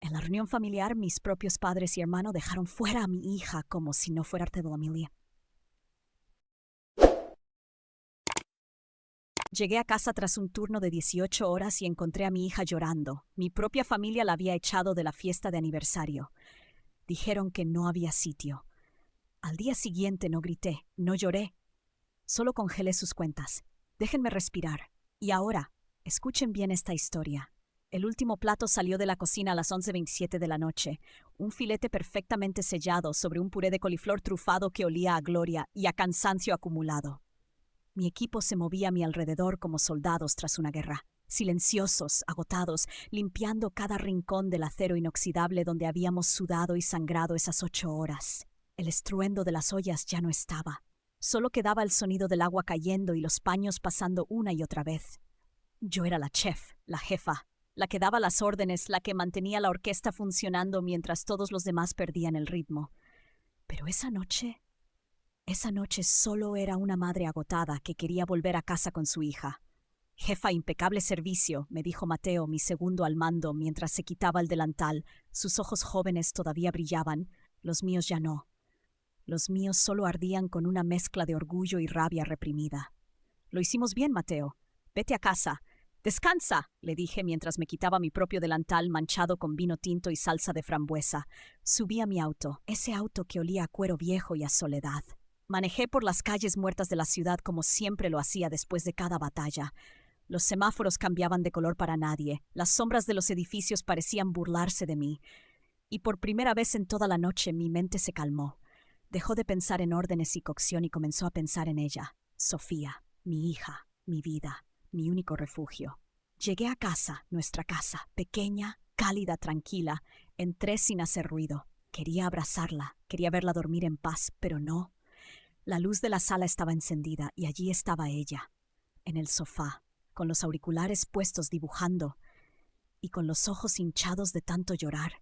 En la reunión familiar, mis propios padres y hermano dejaron fuera a mi hija como si no fuera parte de la familia. Llegué a casa tras un turno de 18 horas y encontré a mi hija llorando. Mi propia familia la había echado de la fiesta de aniversario. Dijeron que no había sitio. Al día siguiente no grité, no lloré. Solo congelé sus cuentas. Déjenme respirar. Y ahora, escuchen bien esta historia. El último plato salió de la cocina a las 11:27 de la noche. Un filete perfectamente sellado sobre un puré de coliflor trufado que olía a gloria y a cansancio acumulado. Mi equipo se movía a mi alrededor como soldados tras una guerra, silenciosos, agotados, limpiando cada rincón del acero inoxidable donde habíamos sudado y sangrado esas 8 horas. El estruendo de las ollas ya no estaba. Solo quedaba el sonido del agua cayendo y los paños pasando una y otra vez. Yo era la chef, la jefa, la que daba las órdenes, la que mantenía la orquesta funcionando mientras todos los demás perdían el ritmo. Pero esa noche solo era una madre agotada que quería volver a casa con su hija. Jefa, impecable servicio, me dijo Mateo, mi segundo al mando, mientras se quitaba el delantal. Sus ojos jóvenes todavía brillaban, los míos ya no. Los míos solo ardían con una mezcla de orgullo y rabia reprimida. Lo hicimos bien, Mateo. Vete a casa. Descansa, le dije mientras me quitaba mi propio delantal manchado con vino tinto y salsa de frambuesa. Subí a mi auto, ese auto que olía a cuero viejo y a soledad. Manejé por las calles muertas de la ciudad como siempre lo hacía después de cada batalla. Los semáforos cambiaban de color para nadie, las sombras de los edificios parecían burlarse de mí. Y por primera vez en toda la noche mi mente se calmó. Dejó de pensar en órdenes y cocción y comenzó a pensar en ella, Sofía, mi hija, mi vida, mi único refugio. Llegué a casa, nuestra casa, pequeña, cálida, tranquila. Entré sin hacer ruido. Quería abrazarla, quería verla dormir en paz, pero no. La luz de la sala estaba encendida y allí estaba ella, en el sofá, con los auriculares puestos dibujando y con los ojos hinchados de tanto llorar.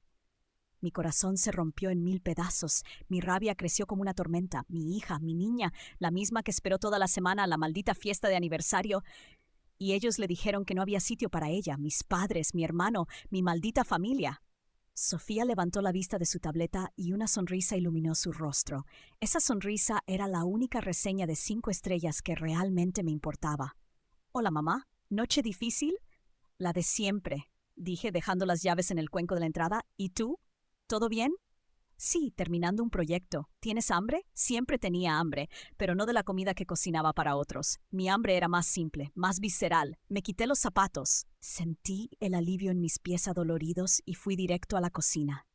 Mi corazón se rompió en 1000 pedazos, mi rabia creció como una tormenta. Mi hija, mi niña, la misma que esperó toda la semana a la maldita fiesta de aniversario, y ellos le dijeron que no había sitio para ella, mis padres, mi hermano, mi maldita familia. Sofía levantó la vista de su tableta y una sonrisa iluminó su rostro. Esa sonrisa era la única reseña de 5 estrellas que realmente me importaba. «Hola, mamá. ¿Noche difícil?» «La de siempre», dije, dejando las llaves en el cuenco de la entrada. «¿Y tú? ¿Todo bien?» «Sí, terminando un proyecto. ¿Tienes hambre?» Siempre tenía hambre, pero no de la comida que cocinaba para otros. Mi hambre era más simple, más visceral. Me quité los zapatos. Sentí el alivio en mis pies adoloridos y fui directo a la cocina.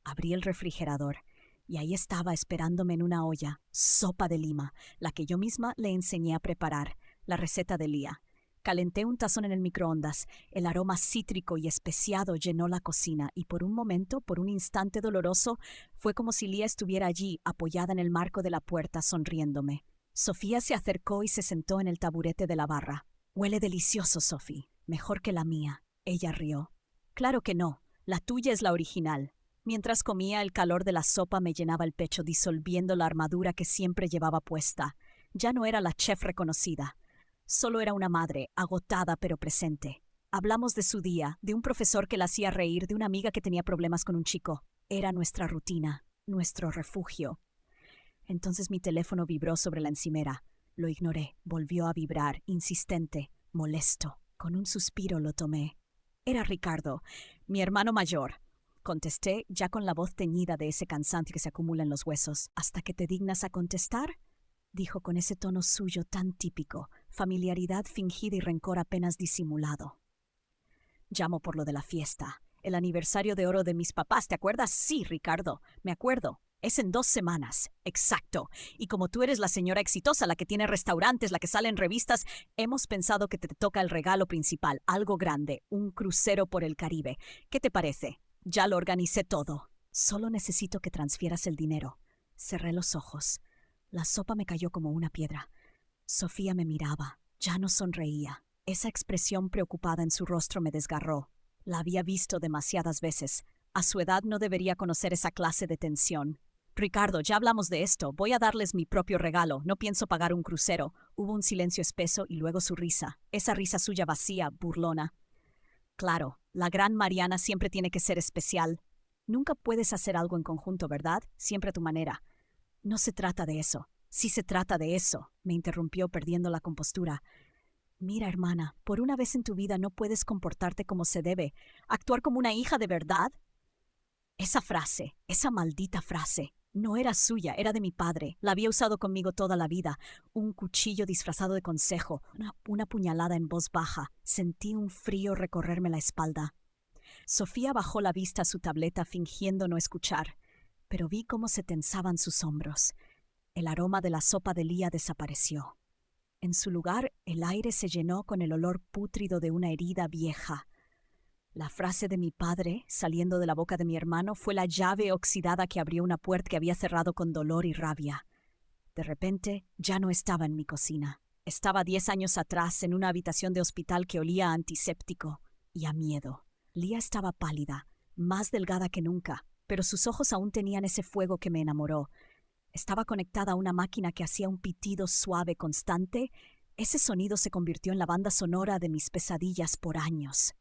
Abrí el refrigerador y ahí estaba esperándome en una olla, sopa de lima, la que yo misma le enseñé a preparar, la receta de Lía. Calenté un tazón en el microondas. El aroma cítrico y especiado llenó la cocina y por un momento, por un instante doloroso, fue como si Lía estuviera allí, apoyada en el marco de la puerta, sonriéndome. Sofía se acercó y se sentó en el taburete de la barra. «Huele delicioso, Sophie. Mejor que la mía». Ella rió. «Claro que no. La tuya es la original». Mientras comía, el calor de la sopa me llenaba el pecho, disolviendo la armadura que siempre llevaba puesta. Ya no era la chef reconocida. Solo era una madre, agotada pero presente. Hablamos de su día, de un profesor que la hacía reír, de una amiga que tenía problemas con un chico. Era nuestra rutina, nuestro refugio. Entonces mi teléfono vibró sobre la encimera. Lo ignoré. Volvió a vibrar, insistente, molesto. Con un suspiro lo tomé. Era Ricardo, mi hermano mayor. Contesté, ya con la voz teñida de ese cansancio que se acumula en los huesos. «¿Hasta que te dignas a contestar?», dijo con ese tono suyo tan típico, familiaridad fingida y rencor apenas disimulado. «Llamo por lo de la fiesta. El aniversario de oro de mis papás, ¿te acuerdas?» «Sí, Ricardo, me acuerdo. Es en 2 semanas. Exacto. Y como tú eres la señora exitosa, la que tiene restaurantes, la que sale en revistas, hemos pensado que te toca el regalo principal, algo grande, un crucero por el Caribe. ¿Qué te parece? Ya lo organicé todo. Solo necesito que transfieras el dinero». Cerré los ojos. La sopa me cayó como una piedra. Sofía me miraba. Ya no sonreía. Esa expresión preocupada en su rostro me desgarró. La había visto demasiadas veces. A su edad no debería conocer esa clase de tensión. «Ricardo, ya hablamos de esto. Voy a darles mi propio regalo. No pienso pagar un crucero». Hubo un silencio espeso y luego su risa. Esa risa suya vacía, burlona. «Claro, La gran Mariana siempre tiene que ser especial. Nunca puedes hacer algo en conjunto, ¿verdad? Siempre a tu manera. No se trata de eso. Sí se trata de eso, me interrumpió perdiendo la compostura. Mira, hermana, por una vez en tu vida no puedes comportarte como se debe, actuar como una hija de verdad. Esa frase, esa maldita frase, no era suya, era de mi padre. La había usado conmigo toda la vida. Un cuchillo disfrazado de consejo, una puñalada en voz baja. Sentí un frío recorrerme la espalda. Sofía bajó la vista a su tableta fingiendo no escuchar, pero vi cómo se tensaban sus hombros. El aroma de la sopa de Lía desapareció. En su lugar, el aire se llenó con el olor pútrido de una herida vieja. La frase de mi padre, saliendo de la boca de mi hermano, fue la llave oxidada que abrió una puerta que había cerrado con dolor y rabia. De repente, ya no estaba en mi cocina. Estaba 10 años atrás en una habitación de hospital que olía a antiséptico y a miedo. Lía estaba pálida, más delgada que nunca, pero sus ojos aún tenían ese fuego que me enamoró. Estaba conectada a una máquina que hacía un pitido suave constante. Ese sonido se convirtió en la banda sonora de mis pesadillas por años.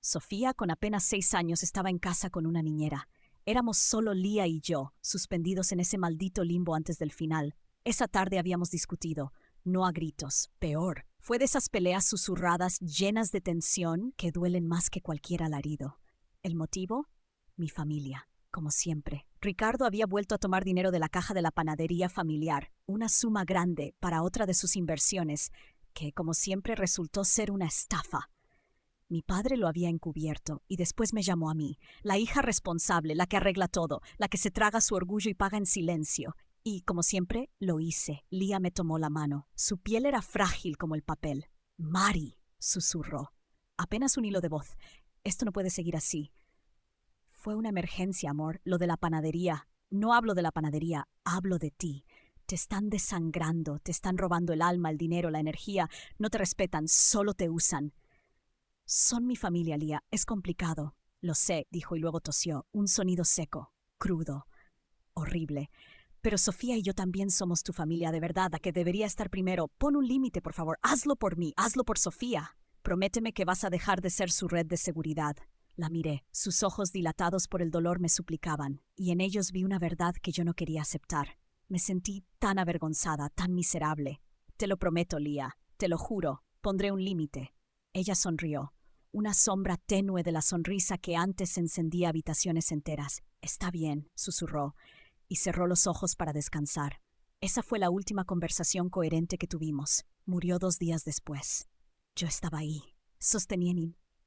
Sofía, con apenas 6 años, estaba en casa con una niñera. Éramos solo Lía y yo, suspendidos en ese maldito limbo antes del final. Esa tarde habíamos discutido, no a gritos, peor. Fue de esas peleas susurradas, llenas de tensión, que duelen más que cualquier alarido. ¿El motivo? Mi familia, como siempre. Ricardo había vuelto a tomar dinero de la caja de la panadería familiar, una suma grande para otra de sus inversiones, que, como siempre, resultó ser una estafa. Mi padre lo había encubierto y después me llamó a mí, la hija responsable, la que arregla todo, la que se traga su orgullo y paga en silencio. Y, como siempre, lo hice. Lía me tomó la mano. Su piel era frágil como el papel. «Mari», susurró. Apenas un hilo de voz. «Esto no puede seguir así». Fue una emergencia, amor, lo de la panadería. No hablo de la panadería, hablo de ti. Te están desangrando, te están robando el alma, el dinero, la energía. No te respetan, solo te usan. Son mi familia, Lía. Es complicado. Lo sé, dijo y luego tosió. Un sonido seco, crudo, horrible. Pero Sofía y yo también somos tu familia, de verdad, la que debería estar primero. Pon un límite, por favor. Hazlo por mí, hazlo por Sofía. Prométeme que vas a dejar de ser su red de seguridad. La miré. Sus ojos dilatados por el dolor me suplicaban, y en ellos vi una verdad que yo no quería aceptar. Me sentí tan avergonzada, tan miserable. Te lo prometo, Lía. Te lo juro. Pondré un límite. Ella sonrió. Una sombra tenue de la sonrisa que antes encendía habitaciones enteras. «Está bien», susurró, y cerró los ojos para descansar. Esa fue la última conversación coherente que tuvimos. Murió 2 días después. Yo estaba ahí. Sostenía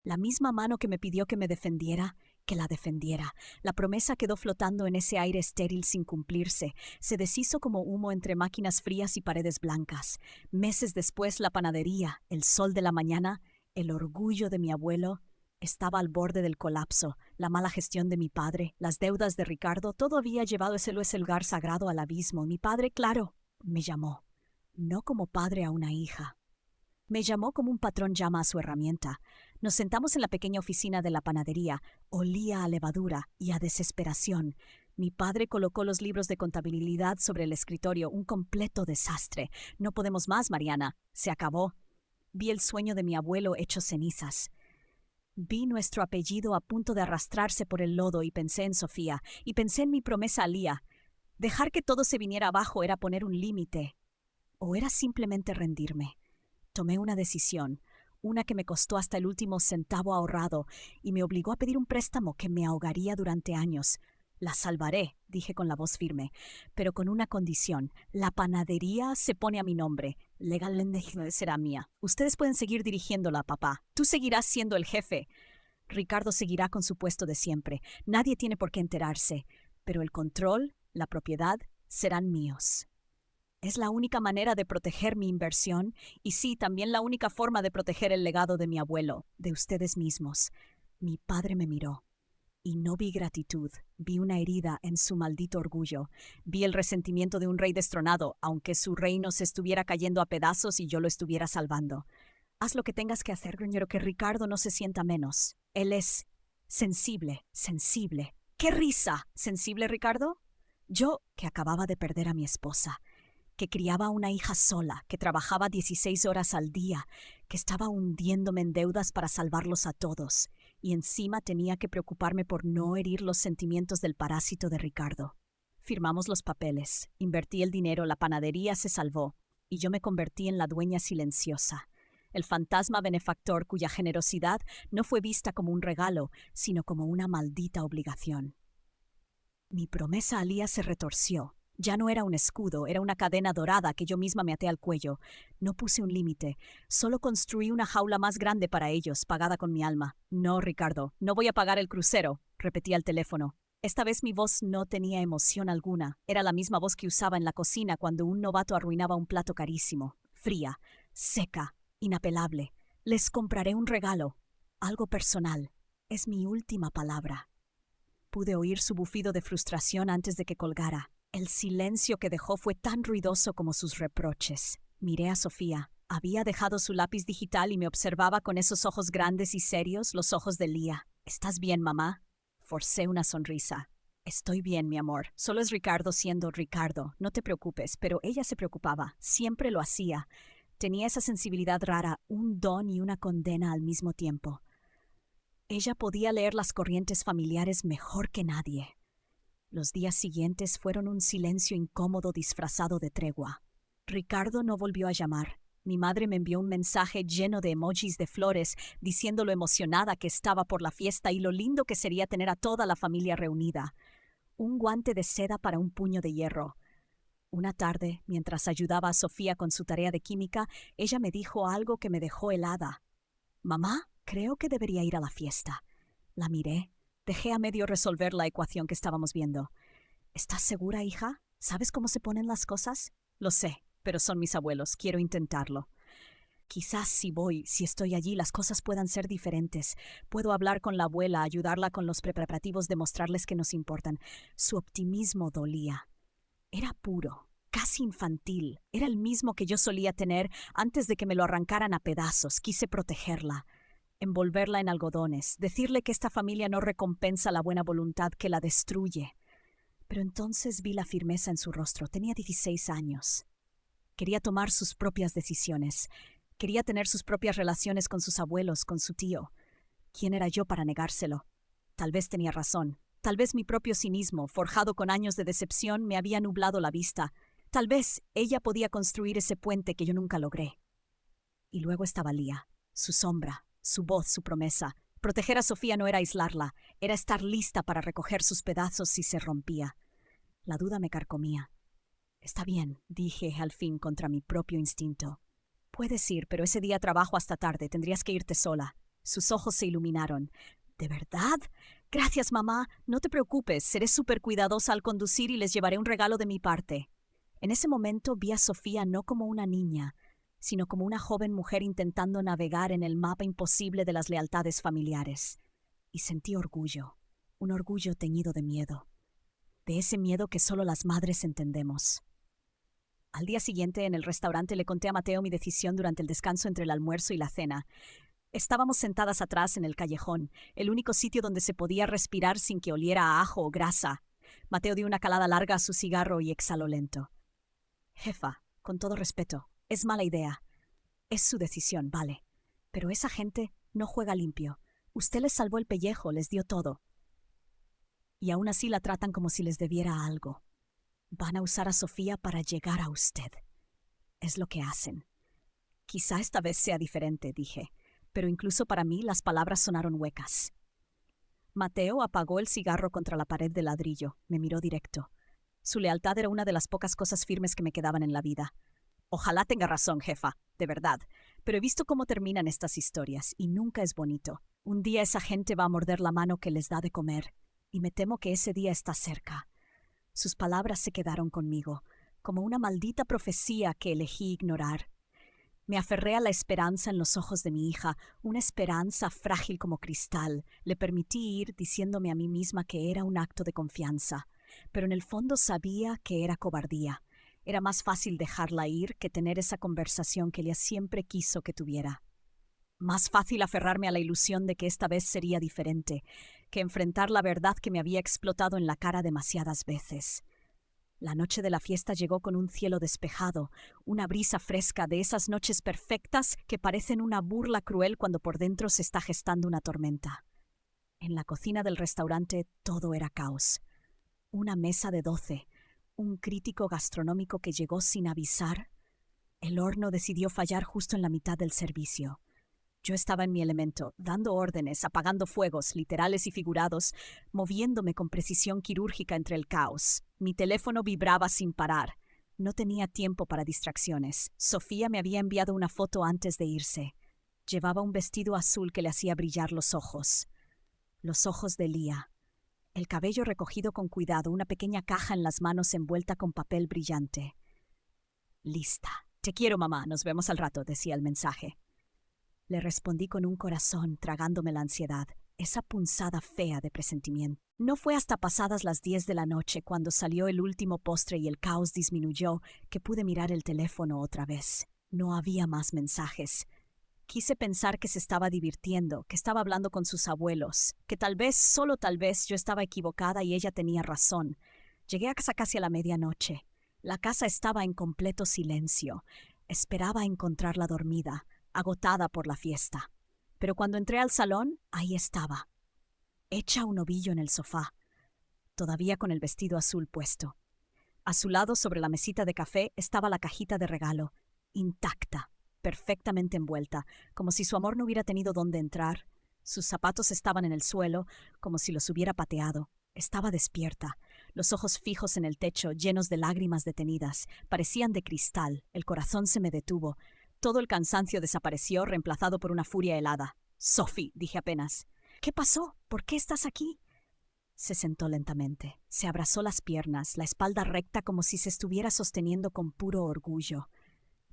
la misma mano que me pidió que me defendiera, que la defendiera. La promesa quedó flotando en ese aire estéril sin cumplirse. Se deshizo como humo entre máquinas frías y paredes blancas. Meses después, la panadería, el sol de la mañana, el orgullo de mi abuelo, estaba al borde del colapso. La mala gestión de mi padre, las deudas de Ricardo, todo había llevado ese lugar sagrado al abismo. Mi padre, claro, me llamó. No como padre a una hija. Me llamó como un patrón llama a su herramienta. Nos sentamos en la pequeña oficina de la panadería. Olía a levadura y a desesperación. Mi padre colocó los libros de contabilidad sobre el escritorio. Un completo desastre. «No podemos más, Mariana. Se acabó». Vi el sueño de mi abuelo hecho cenizas. Vi nuestro apellido a punto de arrastrarse por el lodo y pensé en Sofía, y pensé en mi promesa a Lía. Dejar que todo se viniera abajo era poner un límite, o era simplemente rendirme. Tomé una decisión, una que me costó hasta el último centavo ahorrado, y me obligó a pedir un préstamo que me ahogaría durante años. «La salvaré», dije con la voz firme, pero con una condición. La panadería se pone a mi nombre. Legalmente será mía. Ustedes pueden seguir dirigiéndola, papá. Tú seguirás siendo el jefe. Ricardo seguirá con su puesto de siempre. Nadie tiene por qué enterarse. Pero el control, la propiedad, serán míos. Es la única manera de proteger mi inversión y sí, también la única forma de proteger el legado de mi abuelo, de ustedes mismos. Mi padre me miró. Y no vi gratitud, vi una herida en su maldito orgullo. Vi el resentimiento de un rey destronado, aunque su reino se estuviera cayendo a pedazos y yo lo estuviera salvando. «Haz lo que tengas que hacer, pero que Ricardo no se sienta menos. Él es sensible, sensible». «¡Qué risa! ¿Sensible, Ricardo?» Yo, que acababa de perder a mi esposa, que criaba a una hija sola, que trabajaba 16 horas al día, que estaba hundiéndome en deudas para salvarlos a todos, y encima tenía que preocuparme por no herir los sentimientos del parásito de Ricardo. Firmamos los papeles, invertí el dinero, la panadería se salvó, y yo me convertí en la dueña silenciosa, el fantasma benefactor cuya generosidad no fue vista como un regalo, sino como una maldita obligación. Mi promesa a Lía se retorció. Ya no era un escudo, era una cadena dorada que yo misma me até al cuello. No puse un límite, solo construí una jaula más grande para ellos, pagada con mi alma. No, Ricardo, no voy a pagar el crucero, repetí al teléfono. Esta vez mi voz no tenía emoción alguna. Era la misma voz que usaba en la cocina cuando un novato arruinaba un plato carísimo. Fría, seca, inapelable. Les compraré un regalo. Algo personal. Es mi última palabra. Pude oír su bufido de frustración antes de que colgara. El silencio que dejó fue tan ruidoso como sus reproches. Miré a Sofía. Había dejado su lápiz digital y me observaba con esos ojos grandes y serios, los ojos de Lía. ¿Estás bien, mamá? Forcé una sonrisa. Estoy bien, mi amor. Solo es Ricardo siendo Ricardo. No te preocupes, pero ella se preocupaba. Siempre lo hacía. Tenía esa sensibilidad rara, un don y una condena al mismo tiempo. Ella podía leer las corrientes familiares mejor que nadie. Los días siguientes fueron un silencio incómodo disfrazado de tregua. Ricardo no volvió a llamar. Mi madre me envió un mensaje lleno de emojis de flores, diciendo lo emocionada que estaba por la fiesta y lo lindo que sería tener a toda la familia reunida. Un guante de seda para un puño de hierro. Una tarde, mientras ayudaba a Sofía con su tarea de química, ella me dijo algo que me dejó helada. «Mamá, creo que debería ir a la fiesta». La miré. Dejé a medio resolver la ecuación que estábamos viendo. «¿Estás segura, hija? ¿Sabes cómo se ponen las cosas?» «Lo sé, pero son mis abuelos. Quiero intentarlo». «Quizás si voy, si estoy allí, las cosas puedan ser diferentes. Puedo hablar con la abuela, ayudarla con los preparativos, demostrarles que nos importan». Su optimismo dolía. Era puro, casi infantil. Era el mismo que yo solía tener antes de que me lo arrancaran a pedazos. Quise protegerla, envolverla en algodones, decirle que esta familia no recompensa la buena voluntad, que la destruye. Pero entonces vi la firmeza en su rostro. Tenía 16 años. Quería tomar sus propias decisiones. Quería tener sus propias relaciones con sus abuelos, con su tío. ¿Quién era yo para negárselo? Tal vez tenía razón. Tal vez mi propio cinismo, forjado con años de decepción, me había nublado la vista. Tal vez ella podía construir ese puente que yo nunca logré. Y luego estaba Lía, su sombra, su voz, su promesa. Proteger a Sofía no era aislarla, era estar lista para recoger sus pedazos si se rompía. La duda me carcomía. «Está bien», dije al fin contra mi propio instinto. «Puedes ir, pero ese día trabajo hasta tarde, tendrías que irte sola». Sus ojos se iluminaron. «¿De verdad? Gracias, mamá. No te preocupes, seré súper cuidadosa al conducir y les llevaré un regalo de mi parte». En ese momento vi a Sofía no como una niña, sino como una joven mujer intentando navegar en el mapa imposible de las lealtades familiares. Y sentí orgullo, un orgullo teñido de miedo, de ese miedo que solo las madres entendemos. Al día siguiente, en el restaurante, le conté a Mateo mi decisión durante el descanso entre el almuerzo y la cena. Estábamos sentadas atrás en el callejón, el único sitio donde se podía respirar sin que oliera a ajo o grasa. Mateo dio una calada larga a su cigarro y exhaló lento. «Jefa, con todo respeto, es mala idea. Es su decisión, vale. Pero esa gente no juega limpio. Usted les salvó el pellejo, les dio todo. Y aún así la tratan como si les debiera algo. Van a usar a Sofía para llegar a usted. Es lo que hacen». «Quizá esta vez sea diferente», dije, pero incluso para mí las palabras sonaron huecas. Mateo apagó el cigarro contra la pared de ladrillo. Me miró directo. Su lealtad era una de las pocas cosas firmes que me quedaban en la vida. «Ojalá tenga razón, jefa, de verdad. Pero he visto cómo terminan estas historias, y nunca es bonito. Un día esa gente va a morder la mano que les da de comer, y me temo que ese día está cerca». Sus palabras se quedaron conmigo, como una maldita profecía que elegí ignorar. Me aferré a la esperanza en los ojos de mi hija, una esperanza frágil como cristal. Le permití ir diciéndome a mí misma que era un acto de confianza, pero en el fondo sabía que era cobardía. Era más fácil dejarla ir que tener esa conversación que ella siempre quiso que tuviera. Más fácil aferrarme a la ilusión de que esta vez sería diferente, que enfrentar la verdad que me había explotado en la cara demasiadas veces. La noche de la fiesta llegó con un cielo despejado, una brisa fresca de esas noches perfectas que parecen una burla cruel cuando por dentro se está gestando una tormenta. En la cocina del restaurante todo era caos. Una mesa de 12, un crítico gastronómico que llegó sin avisar. El horno decidió fallar justo en la mitad del servicio. Yo estaba en mi elemento, dando órdenes, apagando fuegos, literales y figurados, moviéndome con precisión quirúrgica entre el caos. Mi teléfono vibraba sin parar. No tenía tiempo para distracciones. Sofía me había enviado una foto antes de irse. Llevaba un vestido azul que le hacía brillar los ojos. Los ojos de Lía. El cabello recogido con cuidado, una pequeña caja en las manos envuelta con papel brillante. Lista. Te quiero, mamá. Nos vemos al rato, decía el mensaje. Le respondí con un corazón tragándome la ansiedad, esa punzada fea de presentimiento. No fue hasta pasadas las 10 de la noche, cuando salió el último postre y el caos disminuyó, que pude mirar el teléfono otra vez. No había más mensajes. Quise pensar que se estaba divirtiendo, que estaba hablando con sus abuelos, que tal vez, solo tal vez, yo estaba equivocada y ella tenía razón. Llegué a casa casi a la medianoche. La casa estaba en completo silencio. Esperaba encontrarla dormida, agotada por la fiesta. Pero cuando entré al salón, ahí estaba, hecha un ovillo en el sofá, todavía con el vestido azul puesto. A su lado, sobre la mesita de café, estaba la cajita de regalo, intacta, perfectamente envuelta, como si su amor no hubiera tenido dónde entrar. Sus zapatos estaban en el suelo, como si los hubiera pateado. Estaba despierta, los ojos fijos en el techo, llenos de lágrimas detenidas. Parecían de cristal. El corazón se me detuvo. Todo el cansancio desapareció, reemplazado por una furia helada. «Sophie», dije apenas. «¿Qué pasó? ¿Por qué estás aquí?» Se sentó lentamente. Se abrazó las piernas, la espalda recta como si se estuviera sosteniendo con puro orgullo.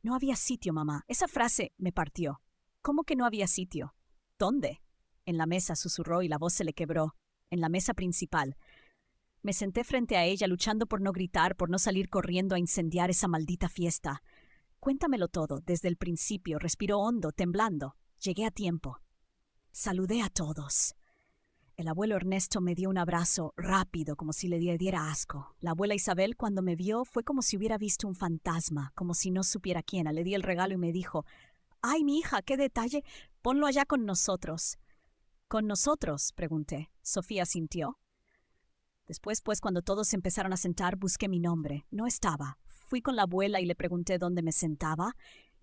«No había sitio, mamá». Esa frase me partió. «¿Cómo que no había sitio? ¿Dónde?» En la mesa, susurró y la voz se le quebró. En la mesa principal. Me senté frente a ella, luchando por no gritar, por no salir corriendo a incendiar esa maldita fiesta. «Cuéntamelo todo, desde el principio», respiró hondo, temblando. Llegué a tiempo. Saludé a todos. El abuelo Ernesto me dio un abrazo rápido, como si le diera asco. La abuela Isabel, cuando me vio, fue como si hubiera visto un fantasma, como si no supiera quién. Le di el regalo y me dijo: «¡Ay, mi hija, qué detalle! Ponlo allá con nosotros». «¿Con nosotros?», pregunté. Sofía sintió. Después, cuando todos se empezaron a sentar, busqué mi nombre. No estaba. Fui con la abuela y le pregunté dónde me sentaba,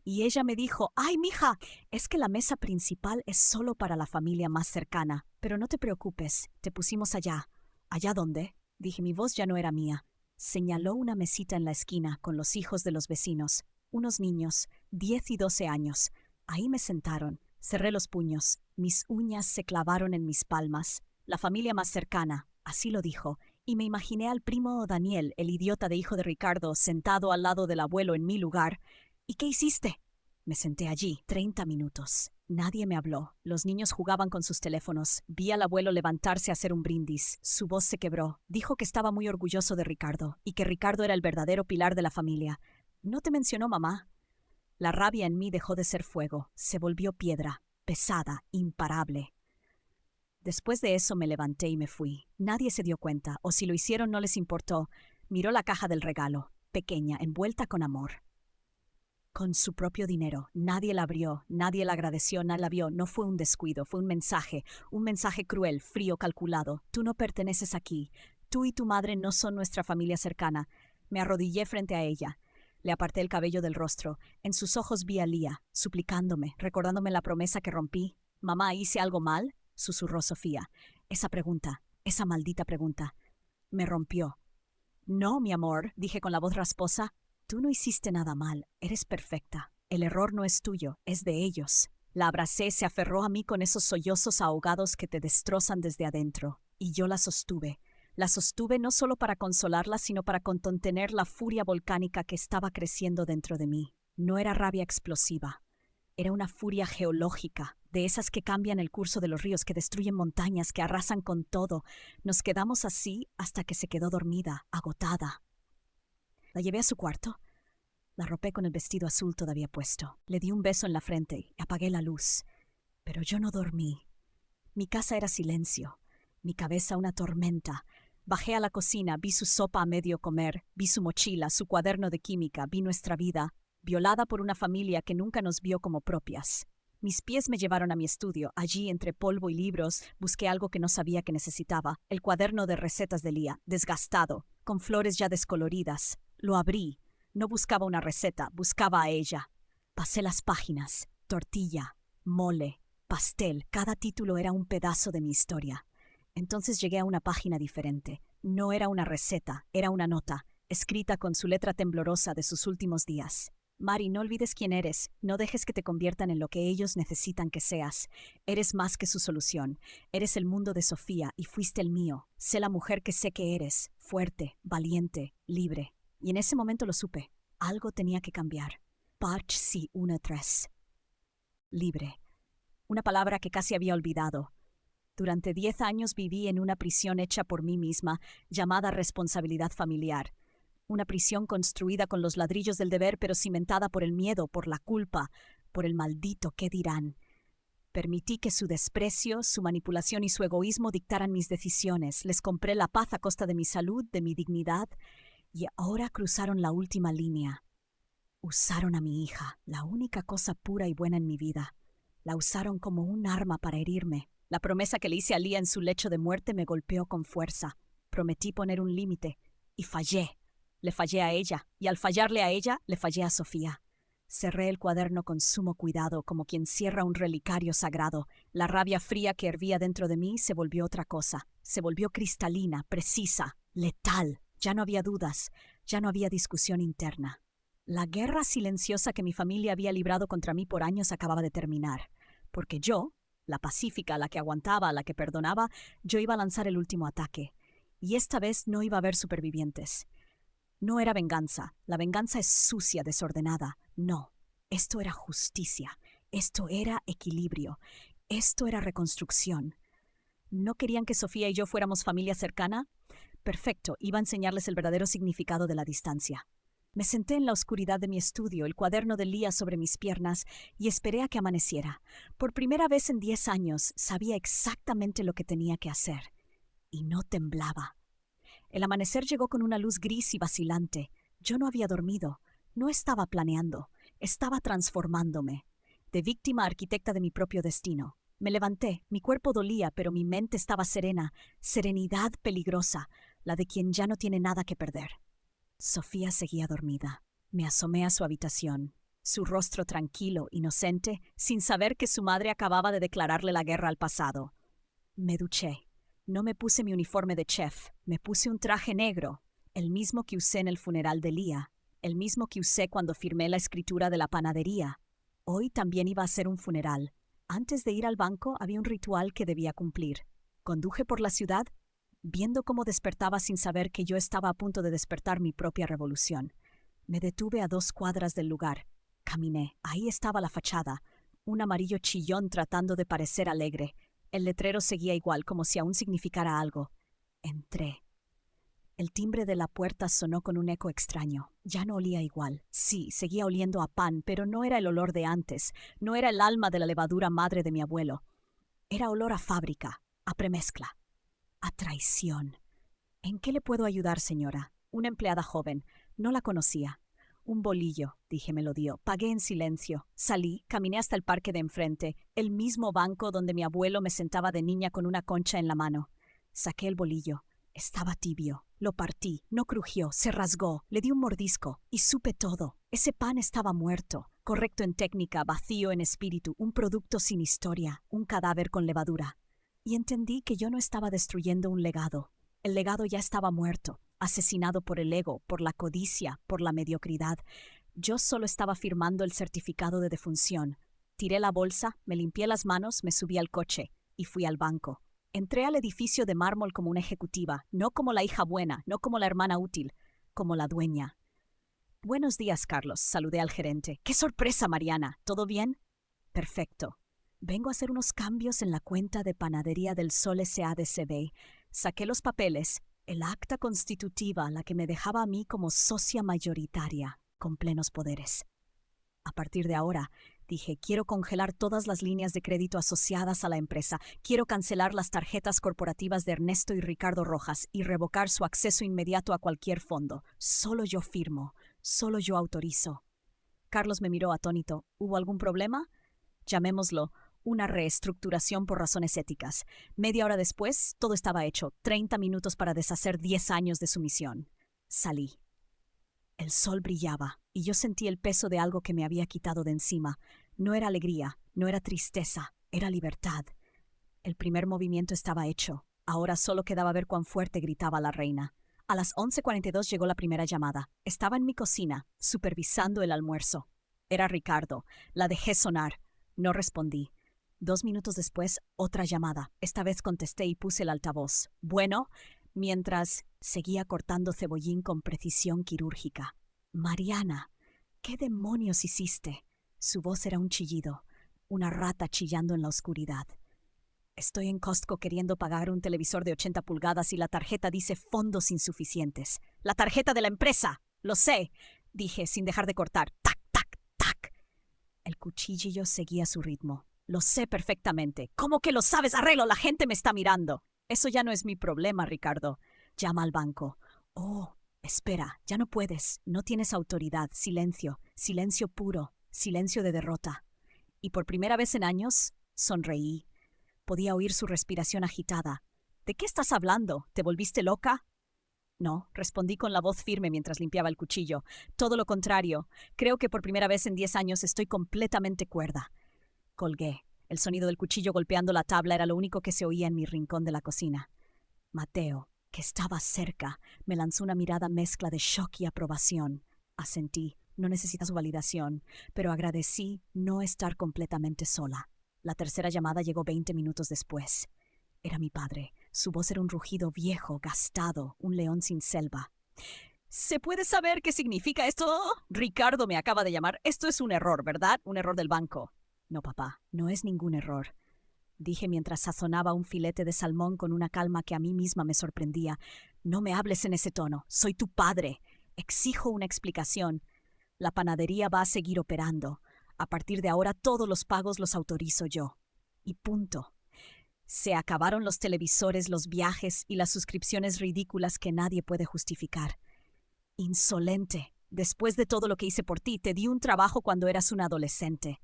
y ella me dijo: «Ay, mija, es que la mesa principal es solo para la familia más cercana, pero no te preocupes, te pusimos allá». «¿Allá dónde?», dije. Mi voz ya no era mía. Señaló una mesita en la esquina con los hijos de los vecinos, unos niños, 10 y 12 años. Ahí me sentaron. Cerré los puños. Mis uñas se clavaron en mis palmas. La familia más cercana, así lo dijo, y me imaginé al primo Daniel, el idiota de hijo de Ricardo, sentado al lado del abuelo en mi lugar. «¿Y qué hiciste?» Me senté allí 30 minutos. Nadie me habló. Los niños jugaban con sus teléfonos. Vi al abuelo levantarse a hacer un brindis. Su voz se quebró. Dijo que estaba muy orgulloso de Ricardo y que Ricardo era el verdadero pilar de la familia. «¿No te mencionó mamá?» La rabia en mí dejó de ser fuego. Se volvió piedra, pesada, imparable. Después de eso me levanté y me fui. Nadie se dio cuenta, o si lo hicieron no les importó. Miró la caja del regalo, pequeña, envuelta con amor. Con su propio dinero. Nadie la abrió, nadie la agradeció, nadie la vio. No fue un descuido, fue un mensaje cruel, frío, calculado. «Tú no perteneces aquí. Tú y tu madre no son nuestra familia cercana». Me arrodillé frente a ella. Le aparté el cabello del rostro. En sus ojos vi a Lía, suplicándome, recordándome la promesa que rompí. «Mamá, ¿hice algo mal?», susurró Sofía. Esa pregunta, esa maldita pregunta, me rompió. «No, mi amor», dije con la voz rasposa. «Tú no hiciste nada mal. Eres perfecta. El error no es tuyo, es de ellos». La abracé, se aferró a mí con esos sollozos ahogados que te destrozan desde adentro. Y yo la sostuve. La sostuve no solo para consolarla, sino para contener la furia volcánica que estaba creciendo dentro de mí. No era rabia explosiva. Era una furia geológica, de esas que cambian el curso de los ríos, que destruyen montañas, que arrasan con todo. Nos quedamos así hasta que se quedó dormida, agotada. La llevé a su cuarto. La arropé con el vestido azul todavía puesto. Le di un beso en la frente y apagué la luz. Pero yo no dormí. Mi casa era silencio, mi cabeza una tormenta. Bajé a la cocina, vi su sopa a medio comer, vi su mochila, su cuaderno de química, vi nuestra vida, violada por una familia que nunca nos vio como propias. Mis pies me llevaron a mi estudio. Allí, entre polvo y libros, busqué algo que no sabía que necesitaba. El cuaderno de recetas de Lía, desgastado, con flores ya descoloridas. Lo abrí. No buscaba una receta, buscaba a ella. Pasé las páginas. Tortilla, mole, pastel. Cada título era un pedazo de mi historia. Entonces llegué a una página diferente. No era una receta, era una nota, escrita con su letra temblorosa de sus últimos días. Mari, no olvides quién eres. No dejes que te conviertan en lo que ellos necesitan que seas. Eres más que su solución. Eres el mundo de Sofía y fuiste el mío. Sé la mujer que sé que eres, fuerte, valiente, libre. Y en ese momento lo supe. Algo tenía que cambiar. Parch si una tres. Libre. Una palabra que casi había olvidado. Durante 10 años viví en una prisión hecha por mí misma, llamada responsabilidad familiar. Una prisión construida con los ladrillos del deber, pero cimentada por el miedo, por la culpa, por el maldito qué dirán. Permití que su desprecio, su manipulación y su egoísmo dictaran mis decisiones. Les compré la paz a costa de mi salud, de mi dignidad, y ahora cruzaron la última línea. Usaron a mi hija, la única cosa pura y buena en mi vida. La usaron como un arma para herirme. La promesa que le hice a Lía en su lecho de muerte me golpeó con fuerza. Prometí poner un límite, y fallé. Le fallé a ella, y al fallarle a ella, le fallé a Sofía. Cerré el cuaderno con sumo cuidado, como quien cierra un relicario sagrado. La rabia fría que hervía dentro de mí se volvió otra cosa. Se volvió cristalina, precisa, letal. Ya no había dudas, ya no había discusión interna. La guerra silenciosa que mi familia había librado contra mí por años acababa de terminar. Porque yo, la pacífica, la que aguantaba, la que perdonaba, yo iba a lanzar el último ataque. Y esta vez no iba a haber supervivientes. No era venganza. La venganza es sucia, desordenada. No. Esto era justicia. Esto era equilibrio. Esto era reconstrucción. ¿No querían que Sofía y yo fuéramos familia cercana? Perfecto, iba a enseñarles el verdadero significado de la distancia. Me senté en la oscuridad de mi estudio, el cuaderno de Lía sobre mis piernas, y esperé a que amaneciera. Por primera vez en 10 años sabía exactamente lo que tenía que hacer. Y no temblaba. El amanecer llegó con una luz gris y vacilante. Yo no había dormido. No estaba planeando. Estaba transformándome. De víctima a arquitecta de mi propio destino. Me levanté. Mi cuerpo dolía, pero mi mente estaba serena. Serenidad peligrosa, la de quien ya no tiene nada que perder. Sofía seguía dormida. Me asomé a su habitación. Su rostro tranquilo, inocente, sin saber que su madre acababa de declararle la guerra al pasado. Me duché. No me puse mi uniforme de chef. Me puse un traje negro, el mismo que usé en el funeral de Lía, el mismo que usé cuando firmé la escritura de la panadería. Hoy también iba a ser un funeral. Antes de ir al banco había un ritual que debía cumplir. Conduje por la ciudad, viendo cómo despertaba sin saber que yo estaba a punto de despertar mi propia revolución. Me detuve a 2 cuadras del lugar. Caminé. Ahí estaba la fachada. Un amarillo chillón tratando de parecer alegre. El letrero seguía igual, como si aún significara algo. Entré. El timbre de la puerta sonó con un eco extraño. Ya no olía igual. Sí, seguía oliendo a pan, pero no era el olor de antes. No era el alma de la levadura madre de mi abuelo. Era olor a fábrica, a premezcla. A traición. ¿En qué le puedo ayudar, señora? Una empleada joven. No la conocía. Un bolillo, dije, me lo dio. Pagué en silencio. Salí, caminé hasta el parque de enfrente, el mismo banco donde mi abuelo me sentaba de niña con una concha en la mano. Saqué el bolillo. Estaba tibio. Lo partí. No crujió. Se rasgó. Le di un mordisco. Y supe todo. Ese pan estaba muerto. Correcto en técnica, vacío en espíritu. Un producto sin historia. Un cadáver con levadura. Y entendí que yo no estaba destruyendo un legado. El legado ya estaba muerto, asesinado por el ego, por la codicia, por la mediocridad. Yo solo estaba firmando el certificado de defunción. Tiré la bolsa, me limpié las manos, me subí al coche y fui al banco. Entré al edificio de mármol como una ejecutiva, no como la hija buena, no como la hermana útil, como la dueña. Buenos días, Carlos, saludé al gerente. ¡Qué sorpresa, Mariana! ¿Todo bien? Perfecto. Vengo a hacer unos cambios en la cuenta de Panadería del Sol S.A.D.C.B. Saqué los papeles, el acta constitutiva, la que me dejaba a mí como socia mayoritaria, con plenos poderes. A partir de ahora, dije, quiero congelar todas las líneas de crédito asociadas a la empresa, quiero cancelar las tarjetas corporativas de Ernesto y Ricardo Rojas y revocar su acceso inmediato a cualquier fondo. Solo yo firmo, solo yo autorizo. Carlos me miró atónito. ¿Hubo algún problema? llamémoslo, una reestructuración por razones éticas. Media hora después, todo estaba hecho. 30 minutos para deshacer 10 años de sumisión. Salí. El sol brillaba, y yo sentí el peso de algo que me había quitado de encima. No era alegría, no era tristeza, era libertad. El primer movimiento estaba hecho. Ahora solo quedaba ver cuán fuerte gritaba la reina. A las 11:42 llegó la primera llamada. Estaba en mi cocina, supervisando el almuerzo. Era Ricardo. La dejé sonar. No respondí. 2 minutos después, otra llamada. Esta vez contesté y puse el altavoz. Bueno, mientras seguía cortando cebollín con precisión quirúrgica. Mariana, ¿qué demonios hiciste? Su voz era un chillido, una rata chillando en la oscuridad. Estoy en Costco queriendo pagar un televisor de 80 pulgadas y la tarjeta dice fondos insuficientes. ¡La tarjeta de la empresa! ¡Lo sé!, dije sin dejar de cortar. ¡Tac, tac, tac! El cuchillo seguía su ritmo. Lo sé perfectamente. ¿Cómo que lo sabes? Arreglo, la gente me está mirando. Eso ya no es mi problema, Ricardo. Llama al banco. Oh, espera, ya no puedes. No tienes autoridad. Silencio. Silencio puro. Silencio de derrota. Y por primera vez en años, sonreí. Podía oír su respiración agitada. ¿De qué estás hablando? ¿Te volviste loca? No, respondí con la voz firme mientras limpiaba el cuchillo. Todo lo contrario. Creo que por primera vez en 10 años estoy completamente cuerda. Colgué. El sonido del cuchillo golpeando la tabla era lo único que se oía en mi rincón de la cocina. Mateo, que estaba cerca, me lanzó una mirada mezcla de shock y aprobación. Asentí. No necesita su validación, pero agradecí no estar completamente sola. La tercera llamada llegó 20 minutos después. Era mi padre. Su voz era un rugido viejo, gastado, un león sin selva. ¿Se puede saber qué significa esto? Ricardo me acaba de llamar. Esto es un error, ¿verdad? Un error del banco. No, papá, no es ningún error, dije mientras sazonaba un filete de salmón con una calma que a mí misma me sorprendía. No me hables en ese tono. Soy tu padre. Exijo una explicación. La panadería va a seguir operando. A partir de ahora todos los pagos los autorizo yo. Y punto. Se acabaron los televisores, los viajes y las suscripciones ridículas que nadie puede justificar. Insolente. Después de todo lo que hice por ti, te di un trabajo cuando eras un adolescente.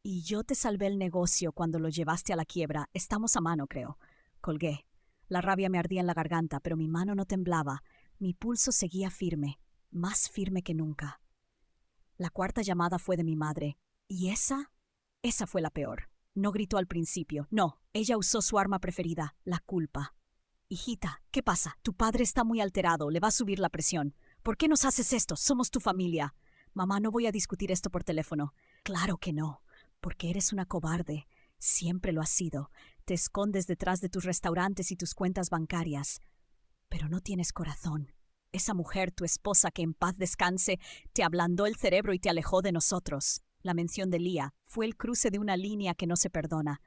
Y yo te salvé el negocio cuando lo llevaste a la quiebra. Estamos a mano, creo. Colgué. La rabia me ardía en la garganta, pero mi mano no temblaba. Mi pulso seguía firme, más firme que nunca. La cuarta llamada fue de mi madre. ¿Y esa? Esa fue la peor. No gritó al principio. No, ella usó su arma preferida, la culpa. Hijita, ¿qué pasa? Tu padre está muy alterado, le va a subir la presión. ¿Por qué nos haces esto? Somos tu familia. Mamá, no voy a discutir esto por teléfono. Claro que no. Porque eres una cobarde. Siempre lo has sido. Te escondes detrás de tus restaurantes y tus cuentas bancarias. Pero no tienes corazón. Esa mujer, tu esposa, que en paz descanse, te ablandó el cerebro y te alejó de nosotros. La mención de Lía fue el cruce de una línea que no se perdona.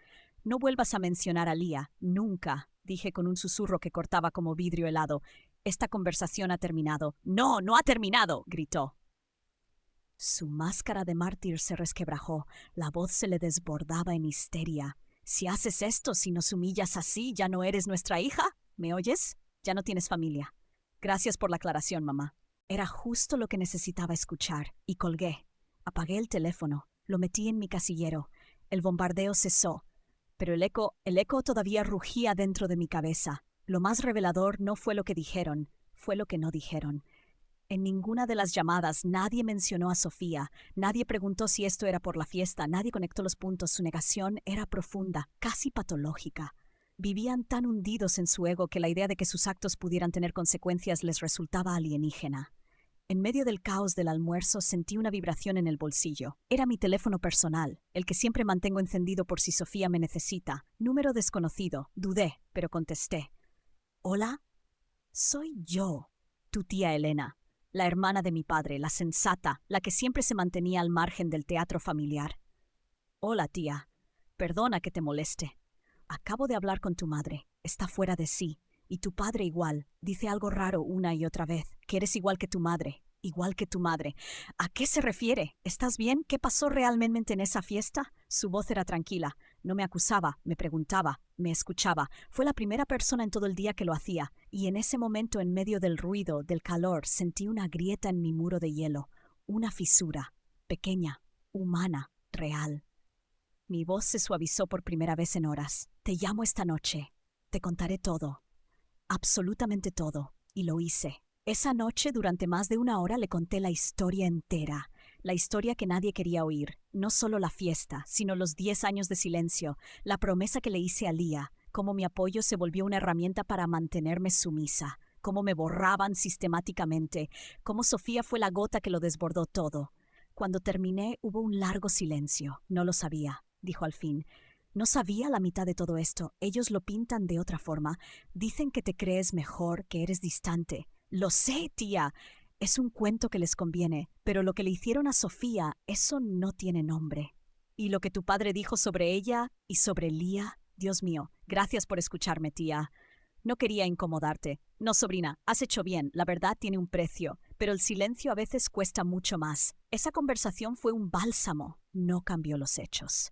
No vuelvas a mencionar a Lía, nunca, dije con un susurro que cortaba como vidrio helado. Esta conversación ha terminado. No, no ha terminado, gritó. Su máscara de mártir se resquebrajó, la voz se le desbordaba en histeria. Si haces esto, si nos humillas así, ¿ya no eres nuestra hija? ¿Me oyes? Ya no tienes familia. Gracias por la aclaración, mamá. Era justo lo que necesitaba escuchar, y colgué. Apagué el teléfono, lo metí en mi casillero. El bombardeo cesó, pero el eco todavía rugía dentro de mi cabeza. Lo más revelador no fue lo que dijeron, fue lo que no dijeron. En ninguna de las llamadas nadie mencionó a Sofía, nadie preguntó si esto era por la fiesta, nadie conectó los puntos. Su negación era profunda, casi patológica. Vivían tan hundidos en su ego que la idea de que sus actos pudieran tener consecuencias les resultaba alienígena. En medio del caos del almuerzo sentí una vibración en el bolsillo. Era mi teléfono personal, el que siempre mantengo encendido por si Sofía me necesita. Número desconocido. Dudé, pero contesté. ¿Hola? Soy yo, tu tía Elena. La hermana de mi padre, la sensata, la que siempre se mantenía al margen del teatro familiar. Hola, tía. Perdona que te moleste. Acabo de hablar con tu madre. Está fuera de sí. Y tu padre igual. Dice algo raro una y otra vez. Que eres igual que tu madre. Igual que tu madre. ¿A qué se refiere? ¿Estás bien? ¿Qué pasó realmente en esa fiesta? Su voz era tranquila. No me acusaba, me preguntaba, me escuchaba. Fue la primera persona en todo el día que lo hacía. Y en ese momento, en medio del ruido, del calor, sentí una grieta en mi muro de hielo. Una fisura. Pequeña, humana, real. Mi voz se suavizó por primera vez en horas. Te llamo esta noche. Te contaré todo. Absolutamente todo. Y lo hice. Esa noche, durante más de una hora, le conté la historia entera. La historia que nadie quería oír. No solo la fiesta, sino los 10 años de silencio, la promesa que le hice a Lía, cómo mi apoyo se volvió una herramienta para mantenerme sumisa, cómo me borraban sistemáticamente, cómo Sofía fue la gota que lo desbordó todo. Cuando terminé, hubo un largo silencio. No lo sabía, dijo al fin. No sabía la mitad de todo esto. Ellos lo pintan de otra forma. Dicen que te crees mejor, que eres distante. Lo sé, tía. Es un cuento que les conviene, pero lo que le hicieron a Sofía, eso no tiene nombre. Y lo que tu padre dijo sobre ella y sobre Lía, Dios mío, gracias por escucharme, tía. No quería incomodarte. No, sobrina, has hecho bien, la verdad tiene un precio, pero el silencio a veces cuesta mucho más. Esa conversación fue un bálsamo, no cambió los hechos.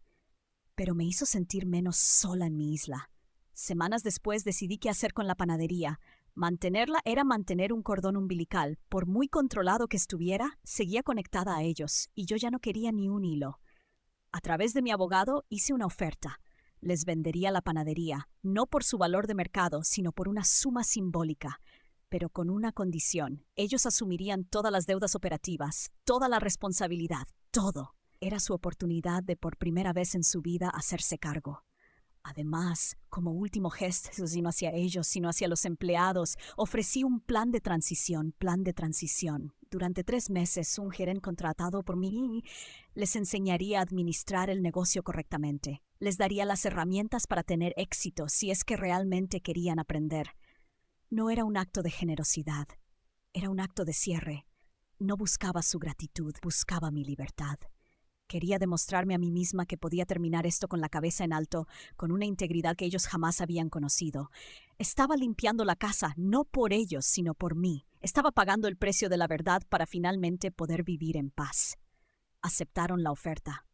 Pero me hizo sentir menos sola en mi isla. Semanas después decidí qué hacer con la panadería. Mantenerla era mantener un cordón umbilical. Por muy controlado que estuviera, seguía conectada a ellos, y yo ya no quería ni un hilo. A través de mi abogado hice una oferta. Les vendería la panadería, no por su valor de mercado, sino por una suma simbólica, pero con una condición. Ellos asumirían todas las deudas operativas, toda la responsabilidad, todo. Era su oportunidad de por primera vez en su vida hacerse cargo. Además, como último gesto, no hacia ellos, sino hacia los empleados, ofrecí un plan de transición, Durante 3 meses, un gerente contratado por mí les enseñaría a administrar el negocio correctamente. Les daría las herramientas para tener éxito si es que realmente querían aprender. No era un acto de generosidad, era un acto de cierre. No buscaba su gratitud, buscaba mi libertad. Quería demostrarme a mí misma que podía terminar esto con la cabeza en alto, con una integridad que ellos jamás habían conocido. Estaba limpiando la casa, no por ellos, sino por mí. Estaba pagando el precio de la verdad para finalmente poder vivir en paz. Aceptaron la oferta.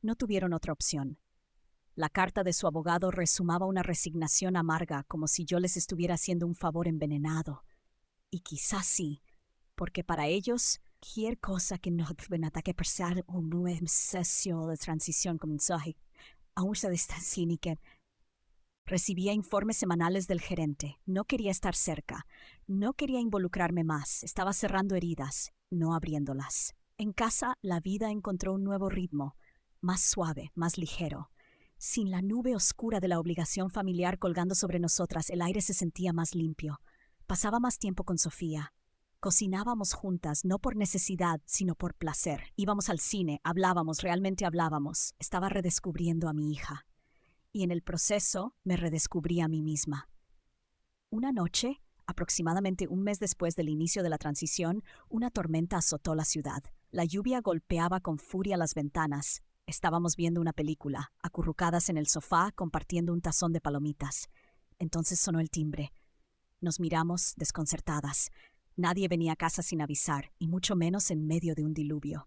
No tuvieron otra opción. La carta de su abogado resumaba una resignación amarga, como si yo les estuviera haciendo un favor envenenado. Y quizás sí, porque para ellos, cualquier cosa que no tuviera que pasar un nuevo sesión de transición comenzó a usa de esta cínica. Recibía informes semanales del gerente. No quería estar cerca. No quería involucrarme más. Estaba cerrando heridas, no abriéndolas. En casa, la vida encontró un nuevo ritmo, más suave, más ligero. Sin la nube oscura de la obligación familiar colgando sobre nosotras, el aire se sentía más limpio. Pasaba más tiempo con Sofía. Cocinábamos juntas, no por necesidad, sino por placer. Íbamos al cine, hablábamos, realmente hablábamos. Estaba redescubriendo a mi hija. Y en el proceso me redescubrí a mí misma. Una noche, aproximadamente un mes después del inicio de la transición, una tormenta azotó la ciudad. La lluvia golpeaba con furia las ventanas. Estábamos viendo una película, acurrucadas en el sofá, compartiendo un tazón de palomitas. Entonces sonó el timbre. Nos miramos desconcertadas. Nadie venía a casa sin avisar, y mucho menos en medio de un diluvio.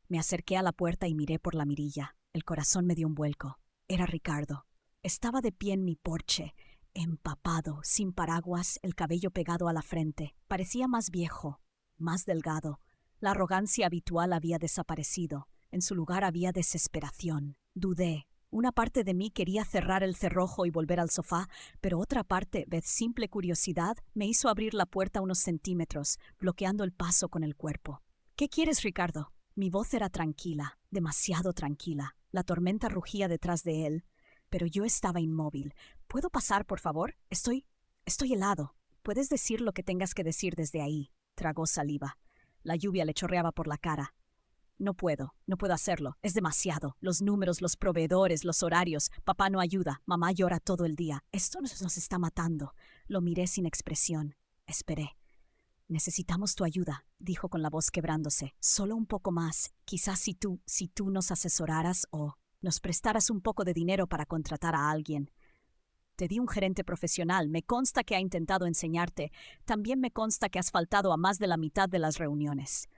Me acerqué a la puerta y miré por la mirilla. El corazón me dio un vuelco. Era Ricardo. Estaba de pie en mi porche, empapado, sin paraguas, el cabello pegado a la frente. Parecía más viejo, más delgado. La arrogancia habitual había desaparecido. En su lugar había desesperación. Dudé. Una parte de mí quería cerrar el cerrojo y volver al sofá, pero otra parte, de simple curiosidad, me hizo abrir la puerta unos centímetros, bloqueando el paso con el cuerpo. ¿Qué quieres, Ricardo? Mi voz era tranquila, demasiado tranquila. La tormenta rugía detrás de él, pero yo estaba inmóvil. ¿Puedo pasar, por favor? Estoy helado. Puedes decir lo que tengas que decir desde ahí. Tragó saliva. La lluvia le chorreaba por la cara. No puedo hacerlo. Es demasiado. Los números, los proveedores, los horarios. Papá no ayuda. Mamá llora todo el día. Esto nos está matando. Lo miré sin expresión. Esperé. Necesitamos tu ayuda, dijo con la voz quebrándose. Solo un poco más. Quizás si tú nos asesoraras o nos prestaras un poco de dinero para contratar a alguien. Te di un gerente profesional. Me consta que ha intentado enseñarte. También me consta que has faltado a más de la mitad de las reuniones.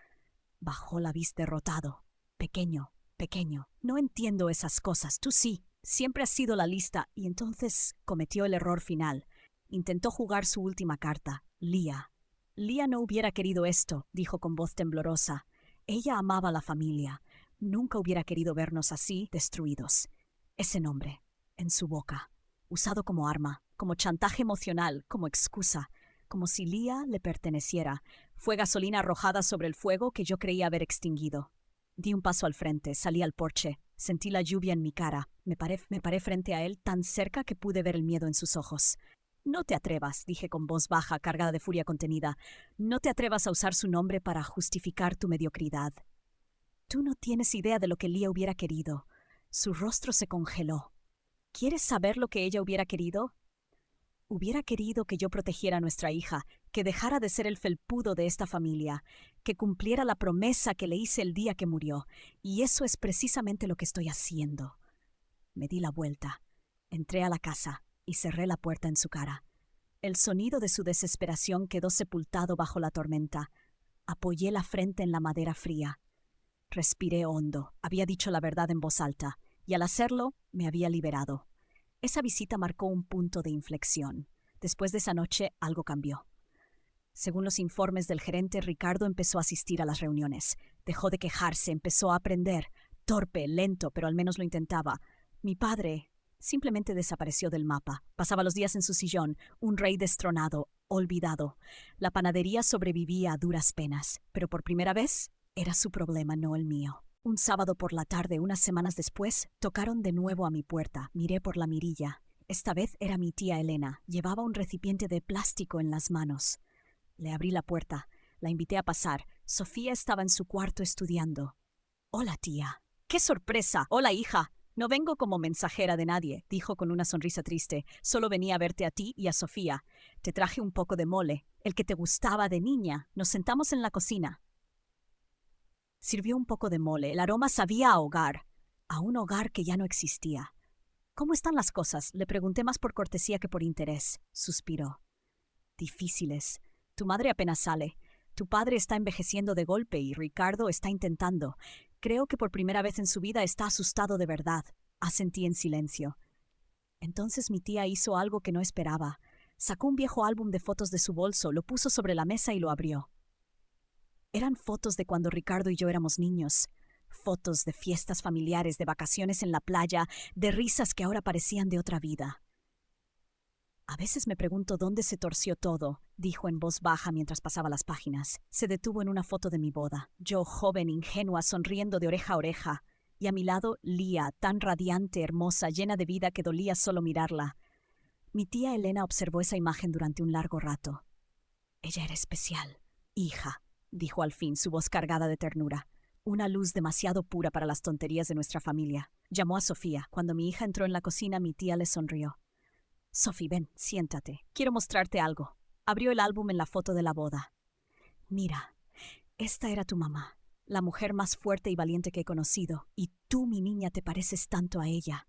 Bajó la vista derrotado. Pequeño. No entiendo esas cosas. Tú sí. Siempre has sido la lista. Y entonces cometió el error final. Intentó jugar su última carta. Lía. Lía no hubiera querido esto, dijo con voz temblorosa. Ella amaba a la familia. Nunca hubiera querido vernos así, destruidos. Ese nombre, en su boca, usado como arma, como chantaje emocional, como excusa, como si Leah le perteneciera, fue gasolina arrojada sobre el fuego que yo creía haber extinguido. Di un paso al frente, salí al porche, sentí la lluvia en mi cara, me paré frente a él tan cerca que pude ver el miedo en sus ojos. No te atrevas, dije con voz baja, cargada de furia contenida, no te atrevas a usar su nombre para justificar tu mediocridad. Tú no tienes idea de lo que Leah hubiera querido. Su rostro se congeló. ¿Quieres saber lo que ella hubiera querido? Hubiera querido que yo protegiera a nuestra hija, que dejara de ser el felpudo de esta familia, que cumpliera la promesa que le hice el día que murió, y eso es precisamente lo que estoy haciendo. Me di la vuelta, entré a la casa y cerré la puerta en su cara. El sonido de su desesperación quedó sepultado bajo la tormenta. Apoyé la frente en la madera fría. Respiré hondo, había dicho la verdad en voz alta, y al hacerlo me había liberado. Esa visita marcó un punto de inflexión. Después de esa noche, algo cambió. Según los informes del gerente, Ricardo empezó a asistir a las reuniones. Dejó de quejarse, empezó a aprender. Torpe, lento, pero al menos lo intentaba. Mi padre simplemente desapareció del mapa. Pasaba los días en su sillón, un rey destronado, olvidado. La panadería sobrevivía a duras penas, pero por primera vez era su problema, no el mío. Un sábado por la tarde, unas semanas después, tocaron de nuevo a mi puerta. Miré por la mirilla. Esta vez era mi tía Elena. Llevaba un recipiente de plástico en las manos. Le abrí la puerta. La invité a pasar. Sofía estaba en su cuarto estudiando. «Hola, tía». «¡Qué sorpresa! Hola, hija». «No vengo como mensajera de nadie», dijo con una sonrisa triste. «Solo venía a verte a ti y a Sofía. Te traje un poco de mole, el que te gustaba de niña. Nos sentamos en la cocina». Sirvió un poco de mole. El aroma sabía a hogar, a un hogar que ya no existía. «¿Cómo están las cosas?», le pregunté más por cortesía que por interés. Suspiró. «Difíciles. Tu madre apenas sale. Tu padre está envejeciendo de golpe y Ricardo está intentando. Creo que por primera vez en su vida está asustado de verdad». Asentí en silencio. Entonces mi tía hizo algo que no esperaba. Sacó un viejo álbum de fotos de su bolso, lo puso sobre la mesa y lo abrió. Eran fotos de cuando Ricardo y yo éramos niños. Fotos de fiestas familiares, de vacaciones en la playa, de risas que ahora parecían de otra vida. «A veces me pregunto dónde se torció todo», dijo en voz baja mientras pasaba las páginas. Se detuvo en una foto de mi boda. Yo, joven, ingenua, sonriendo de oreja a oreja. Y a mi lado, Leah, tan radiante, hermosa, llena de vida que dolía solo mirarla. Mi tía Elena observó esa imagen durante un largo rato. «Ella era especial. Hija», dijo al fin, su voz cargada de ternura. Una luz demasiado pura para las tonterías de nuestra familia. Llamó a Sofía. Cuando mi hija entró en la cocina, mi tía le sonrió. «Sophie, ven, siéntate. Quiero mostrarte algo». Abrió el álbum en la foto de la boda. «Mira, esta era tu mamá, la mujer más fuerte y valiente que he conocido, y tú, mi niña, te pareces tanto a ella.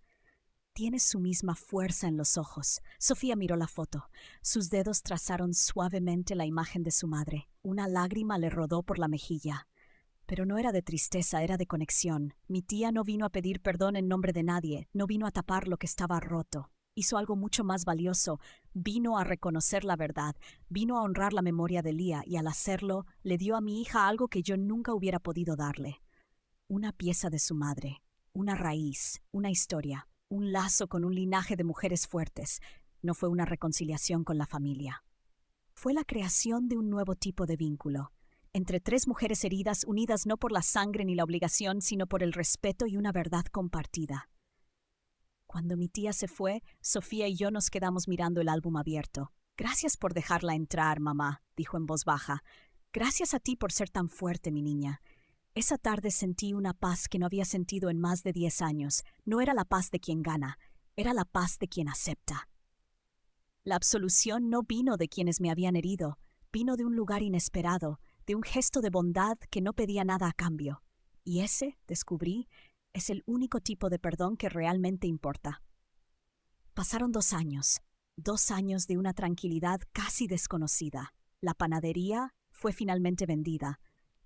Tienes su misma fuerza en los ojos». Sofía miró la foto. Sus dedos trazaron suavemente la imagen de su madre. Una lágrima le rodó por la mejilla. Pero no era de tristeza, era de conexión. Mi tía no vino a pedir perdón en nombre de nadie, no vino a tapar lo que estaba roto. Hizo algo mucho más valioso. Vino a reconocer la verdad, vino a honrar la memoria de Leah y al hacerlo le dio a mi hija algo que yo nunca hubiera podido darle. Una pieza de su madre, una raíz, una historia, un lazo con un linaje de mujeres fuertes. No fue una reconciliación con la familia. Fue la creación de un nuevo tipo de vínculo, entre tres mujeres heridas unidas no por la sangre ni la obligación, sino por el respeto y una verdad compartida. Cuando mi tía se fue, Sofía y yo nos quedamos mirando el álbum abierto. «Gracias por dejarla entrar, mamá», dijo en voz baja. «Gracias a ti por ser tan fuerte, mi niña». Esa tarde sentí una paz que no había sentido en más de 10 años. No era la paz de quien gana, era la paz de quien acepta. La absolución no vino de quienes me habían herido, vino de un lugar inesperado, de un gesto de bondad que no pedía nada a cambio. Y ese, descubrí, es el único tipo de perdón que realmente importa. Pasaron 2 años, 2 años de una tranquilidad casi desconocida. La panadería fue finalmente vendida.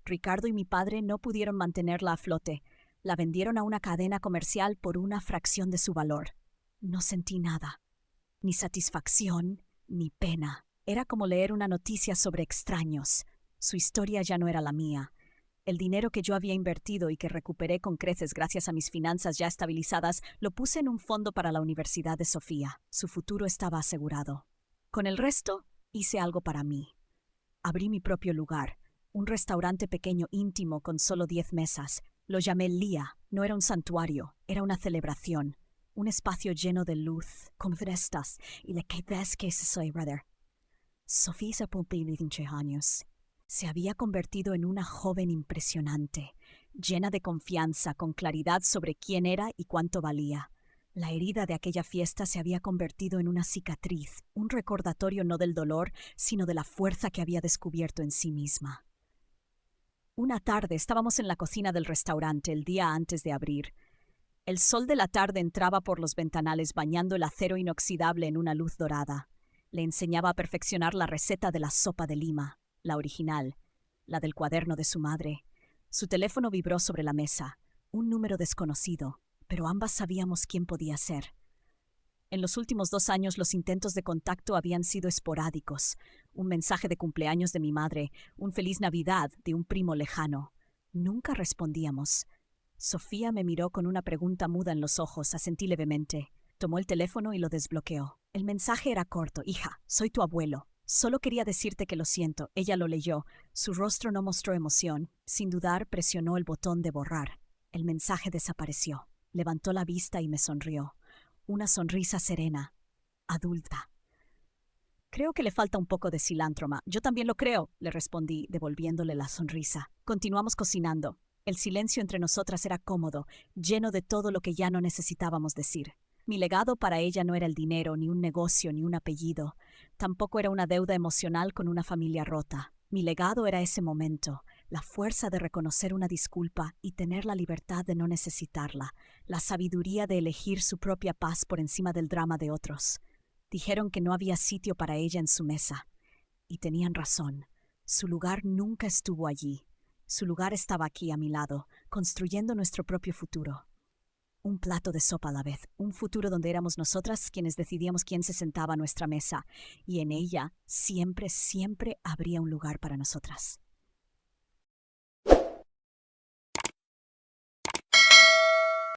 Ricardo y mi padre no pudieron mantenerla a flote. La vendieron a una cadena comercial por una fracción de su valor. No sentí nada, ni satisfacción, ni pena. Era como leer una noticia sobre extraños. Su historia ya no era la mía. El dinero que yo había invertido y que recuperé con creces gracias a mis finanzas ya estabilizadas, lo puse en un fondo para la Universidad de Sofía. Su futuro estaba asegurado. Con el resto, hice algo para mí. Abrí mi propio lugar, un restaurante pequeño íntimo con solo 10 mesas. Lo llamé Lía. No era un santuario, era una celebración. Un espacio lleno de luz, con frestas, y le quedas que soy, brother. Sofía se cumplió 20 años. Se había convertido en una joven impresionante, llena de confianza, con claridad sobre quién era y cuánto valía. La herida de aquella fiesta se había convertido en una cicatriz, un recordatorio no del dolor, sino de la fuerza que había descubierto en sí misma. Una tarde estábamos en la cocina del restaurante el día antes de abrir. El sol de la tarde entraba por los ventanales bañando el acero inoxidable en una luz dorada. Le enseñaba a perfeccionar la receta de la sopa de lima, la original, la del cuaderno de su madre. Su teléfono vibró sobre la mesa, un número desconocido, pero ambas sabíamos quién podía ser. En los últimos 2 años los intentos de contacto habían sido esporádicos. Un mensaje de cumpleaños de mi madre, un feliz Navidad de un primo lejano. Nunca respondíamos. Sofía me miró con una pregunta muda en los ojos, asentí levemente. Tomó el teléfono y lo desbloqueó. El mensaje era corto. Hija, soy tu abuelo. Solo quería decirte que lo siento. Ella lo leyó. Su rostro no mostró emoción. Sin dudar, presionó el botón de borrar. El mensaje desapareció. Levantó la vista y me sonrió. Una sonrisa serena, adulta. Creo que le falta un poco de cilantro, ma. Yo también lo creo, le respondí, devolviéndole la sonrisa. Continuamos cocinando. El silencio entre nosotras era cómodo, lleno de todo lo que ya no necesitábamos decir. Mi legado para ella no era el dinero, ni un negocio, ni un apellido. Tampoco era una deuda emocional con una familia rota. Mi legado era ese momento, la fuerza de reconocer una disculpa y tener la libertad de no necesitarla, la sabiduría de elegir su propia paz por encima del drama de otros. Dijeron que no había sitio para ella en su mesa. Y tenían razón. Su lugar nunca estuvo allí. Su lugar estaba aquí a mi lado, construyendo nuestro propio futuro. Un plato de sopa a la vez, un futuro donde éramos nosotras quienes decidíamos quién se sentaba a nuestra mesa, y en ella siempre, siempre habría un lugar para nosotras.